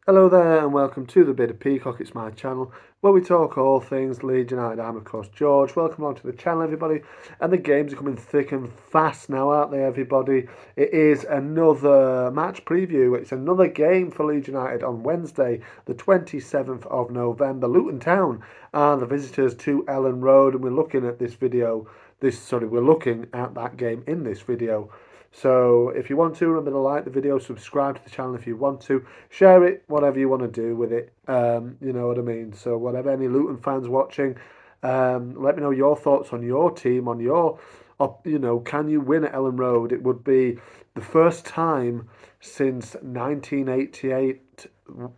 Hello there and welcome to the Bit of Peacock. It's my channel where we talk all things Leeds United. I'm of course George. Welcome on to the channel, everybody. And the games are coming thick and fast now, aren't they, everybody? It is another match preview. It's another game for Leeds United on Wednesday, the 27th of November. Luton Town are the visitors to Elland Road, and we're looking at this video. We're looking at that game in this video. So if you want to, remember to like the video, subscribe to the channel if you want to, share it, whatever you want to do with it. You know what I mean. So whatever any Luton fans watching, let me know your thoughts on your team, on your, can you win at Elland Road? It would be the first time since 1988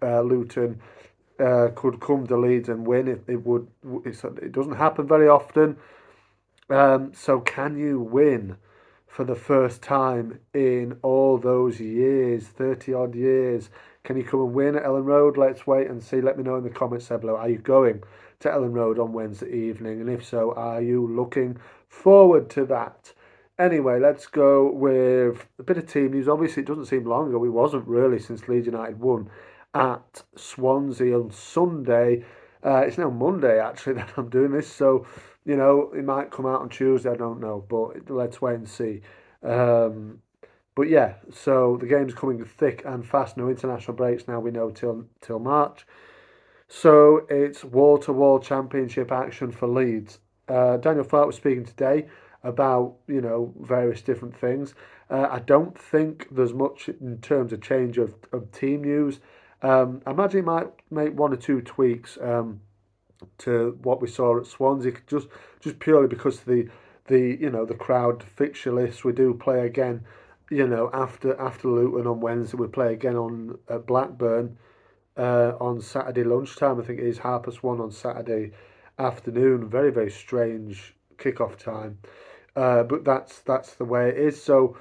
Luton could come to Leeds and win. It doesn't happen very often. So can you win for the first time in all those years, 30 odd years? Can you come and win at Elland Road? Let's wait and see. Let me know in the comments down below. Are you going to Elland Road on Wednesday evening? And if so, are you looking forward to that? Anyway, let's go with a bit of team news. Obviously, it doesn't seem long ago. It wasn't really since Leeds United won at Swansea on Sunday. It's now Monday, actually, that I'm doing this. So, it might come out on Tuesday. I don't know. But let's wait and see. Um, but yeah, so the game's coming thick and fast. No international breaks now. We know till March. So it's wall to wall championship action for Leeds. Daniel Farke was speaking today about various different things. I don't think there's much in terms of change of team news. I imagine he might make one or two tweaks to what we saw at Swansea, just purely because the crowd fixture list. We do play again, after Luton on Wednesday. We play again on at Blackburn on Saturday lunchtime. I think it is 1:30 on Saturday afternoon. Very very strange kickoff time, but that's the way it is. So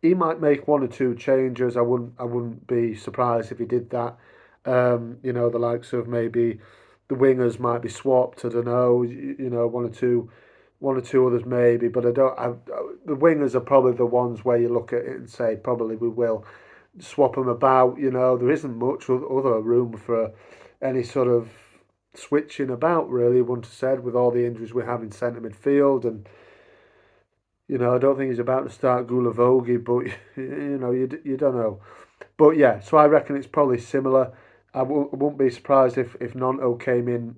he might make one or two changes. I wouldn't be surprised if he did that. The likes of maybe the wingers might be swapped. I don't know. One or two others maybe, but I don't. The wingers are probably the ones where you look at it and say probably we will swap them about. There isn't much other room for any sort of switching about really. One to said with all the injuries we have in centre midfield and I don't think he's about to start Gulavogi, but you don't know. But yeah, so I reckon it's probably similar. I won't be surprised if Nonto came in,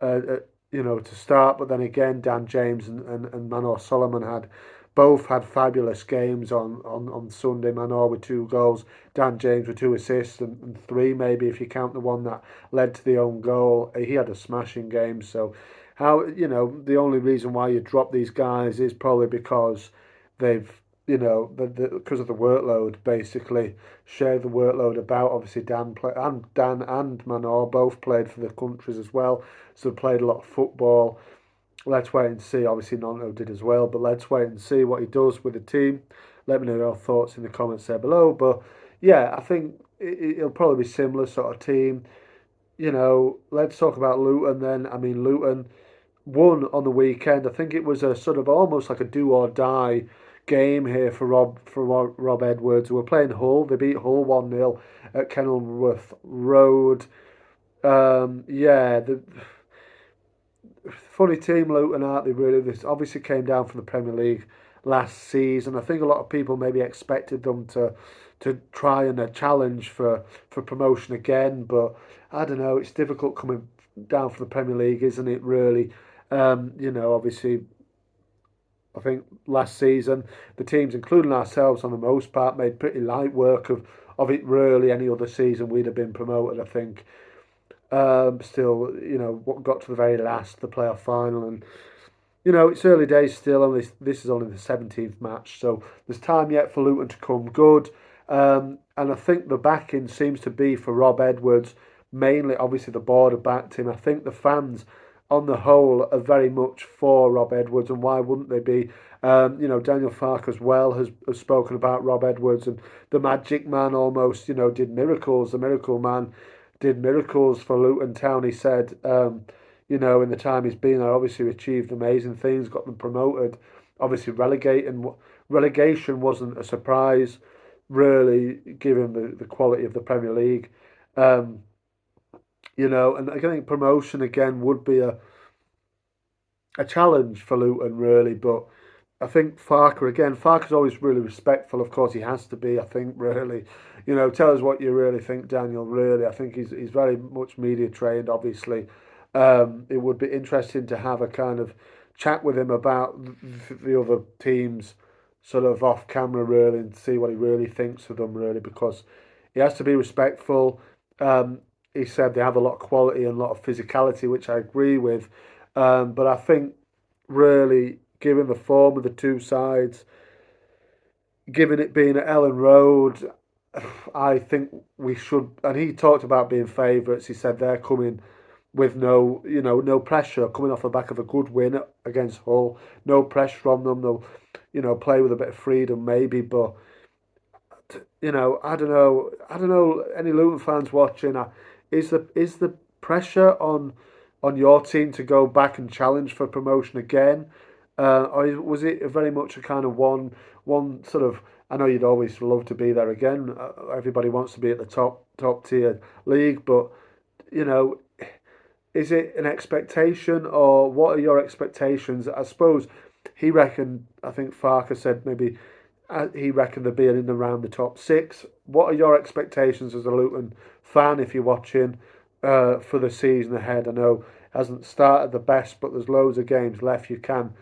to start. But then again, Dan James and Manor Solomon both had fabulous games on Sunday. Manor with 2 goals, Dan James with 2 assists and three maybe if you count the one that led to the own goal. He had a smashing game. So the only reason why you drop these guys is probably because they've because of the workload, basically share the workload about. Obviously, Dan and Manor both played for the countries as well, so they played a lot of football. Let's wait and see. Obviously, Nonto did as well, but let's wait and see what he does with the team. Let me know your thoughts in the comments there below. But yeah, I think it'll probably be similar sort of team. Let's talk about Luton then. I mean, Luton won on the weekend. I think it was a sort of almost like a do or die game here for Rob Edwards, who were playing Hull. They beat Hull 1-0 at Kenilworth Road. Yeah, the funny team Luton, aren't they? Really, this obviously came down from the Premier League last season. I think a lot of people maybe expected them to try and challenge for promotion again, but I don't know. It's difficult coming down from the Premier League, isn't it? Really, obviously I think last season the teams, including ourselves, on the most part, made pretty light work of it. Really, any other season we'd have been promoted. I think. Still, what got to the very last, the playoff final, and it's early days still. Only this is only the 17th match, so there's time yet for Luton to come good. And I think the backing seems to be for Rob Edwards mainly. Obviously, the board have backed him. I think the fans, on the whole, are very much for Rob Edwards, and why wouldn't they be? Daniel Farke as well has spoken about Rob Edwards and the Magic Man almost, did miracles. The Miracle Man did miracles for Luton Town. He said, in the time he's been there, obviously achieved amazing things, got them promoted. Obviously, relegation wasn't a surprise, really, given the quality of the Premier League. Um, and I think promotion again would be a challenge for Luton, really. But I think Farker's always really respectful. Of course, he has to be. I think really, tell us what you really think, Daniel. Really, I think he's very much media trained. Obviously, it would be interesting to have a kind of chat with him about the other teams, sort of off camera, really, and see what he really thinks of them, really, because he has to be respectful. Um, he said they have a lot of quality and a lot of physicality, which I agree with. But I think really, given the form of the two sides, given it being at Elland Road, I think we should. And he talked about being favourites. He said they're coming with no pressure, coming off the back of a good win against Hull. No pressure on them. They'll, play with a bit of freedom maybe, but I don't know. I don't know. Any Luton fans watching, is the pressure on your team to go back and challenge for promotion again, or was it very much a kind of one sort of? I know you'd always love to be there again. Everybody wants to be at the top tier league, but you know, is it an expectation, or what are your expectations? I suppose he reckoned. I think Farker said maybe he reckoned they'd be in and around the top six. What are your expectations as a Luton fan if you're watching for the season ahead? I know it hasn't started the best, but there's loads of games left. You can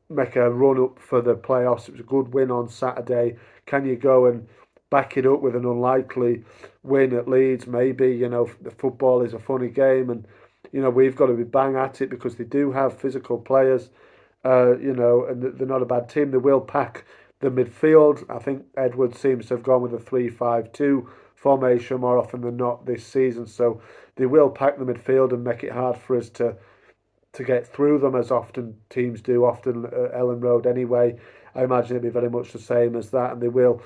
make a run up for the playoffs. It was a good win on Saturday. Can you go and back it up with an unlikely win at Leeds? Maybe, the football is a funny game, and we've got to be bang at it because they do have physical players, and they're not a bad team. They will pack the midfield. I think Edwards seems to have gone with a 3-5-2 formation more often than not this season, so they will pack the midfield and make it hard for us to get through them, as often teams do, often at Elland Road anyway. I imagine it'll be very much the same as that, and they will,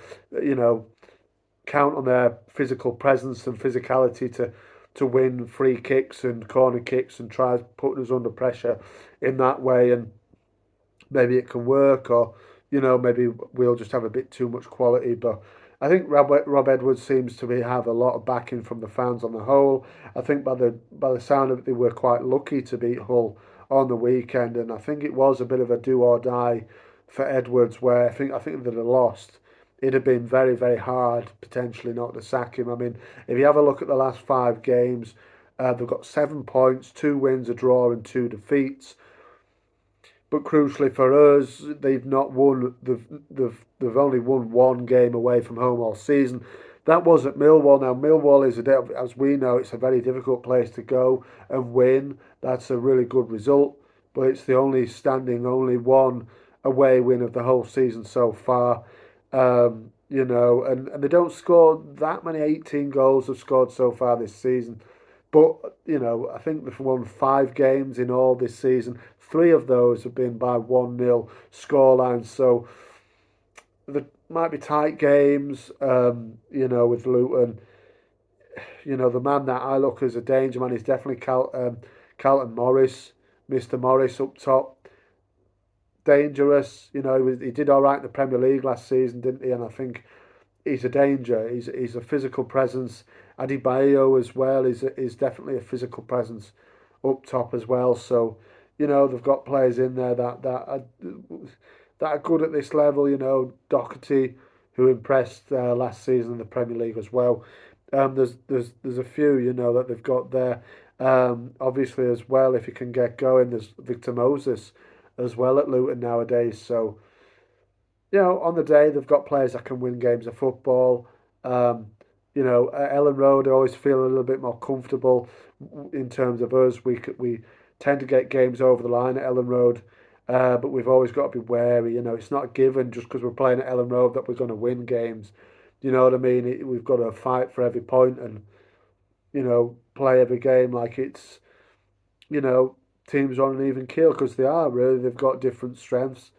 count on their physical presence and physicality to win free kicks and corner kicks and try putting us under pressure in that way. And maybe it can work, or maybe we'll just have a bit too much quality. But I think Rob Edwards seems to have a lot of backing from the fans on the whole. I think by the sound of it, they were quite lucky to beat Hull on the weekend, and I think it was a bit of a do or die for Edwards. Where I think if they'd have lost, it'd have been very very hard potentially not to sack him. I mean, if you have a look at the last 5 games, they've got 7 points, 2 wins, a draw, and 2 defeats. But crucially for us, they've not won. They've only won one game away from home all season. That was at Millwall. Now Millwall is as we know, it's a very difficult place to go and win. That's a really good result, but it's the only one away win of the whole season so far. And they don't score that many. 18 goals have scored so far this season. But, I think they've won 5 games in all this season. 3 of those have been by 1-0 scoreline. So there might be tight games, with Luton. The man that I look as a danger man is definitely Carlton Morris, Mr. Morris up top. Dangerous. He did all right in the Premier League last season, didn't he? And I think he's a danger. He's a physical presence. Adebayo as well is definitely a physical presence up top as well. So, they've got players in there that are good at this level. Doherty, who impressed last season in the Premier League as well. There's a few that they've got there. Obviously as well, if you can get going, there's Victor Moses as well at Luton nowadays. So on the day they've got players that can win games of football. At Elland Road, I always feel a little bit more comfortable in terms of us. We tend to get games over the line at Elland Road, but we've always got to be wary. It's not a given just because we're playing at Elland Road that we're going to win games. You know what I mean? We've got to fight for every point and play every game like it's teams are on an even keel, because they are really. They've got different strengths.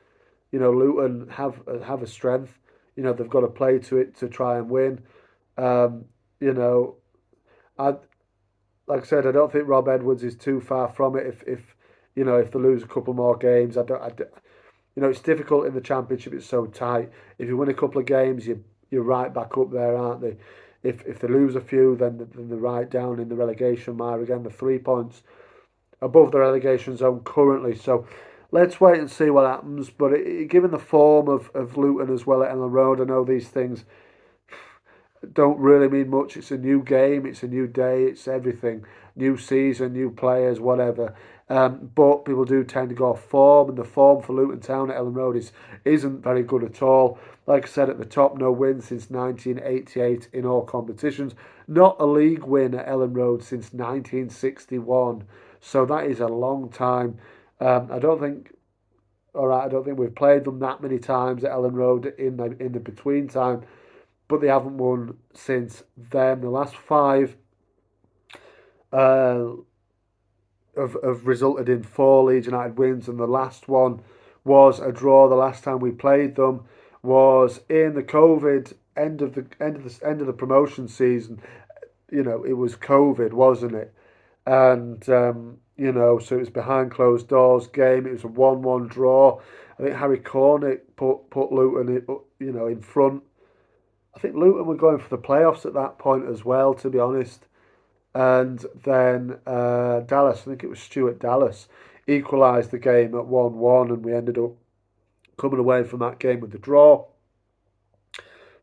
Luton have a strength. They've got to play to it to try and win. Um, you know, I like I said, I don't think Rob Edwards is too far from it. If they lose a couple more games, it's difficult in the Championship. It's so tight. If you win a couple of games, you're right back up there, aren't they? If they lose a few, then they're right down in the relegation mire again. The 3 points above the relegation zone currently. So let's wait and see what happens. But given the form of Luton as well at Elland Road, I know these things don't really mean much. It's a new game, it's a new day, it's everything. New season, new players, whatever. But people do tend to go off form, and the form for Luton Town at Elland Road isn't very good at all. Like I said at the top, no wins since 1988 in all competitions. Not a league win at Elland Road since 1961. So that is a long time. I don't think. All right, I don't think we've played them that many times at Elland Road in the between time, but they haven't won since then. The last five uh, have resulted in four Leeds United wins, and the last one was a draw. The last time we played them was in the COVID end of the promotion season. It was COVID, wasn't it? And so it was behind closed doors game. It was a 1-1 draw. I think Harry Cornick put Luton in front. I think Luton were going for the playoffs at that point as well, to be honest. And then Dallas, I think it was Stuart Dallas, equalised the game at 1-1, and we ended up coming away from that game with the draw.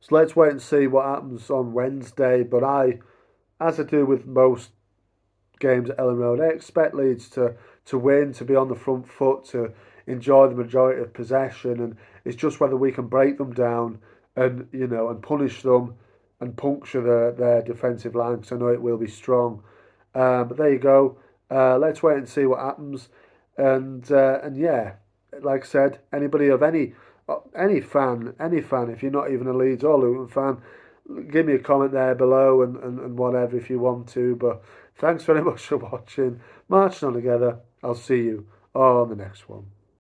So let's wait and see what happens on Wednesday. But as I do with most games at Elland Road, I expect Leeds to win, to be on the front foot, to enjoy the majority of possession, and it's just whether we can break them down and punish them and puncture their defensive line, because I know it will be strong. But there you go. Let's wait and see what happens. And yeah, like I said, anybody of any fan, if you're not even a Leeds or Luton fan, give me a comment there below and whatever if you want to. But thanks very much for watching. Marching on together. I'll see you on the next one.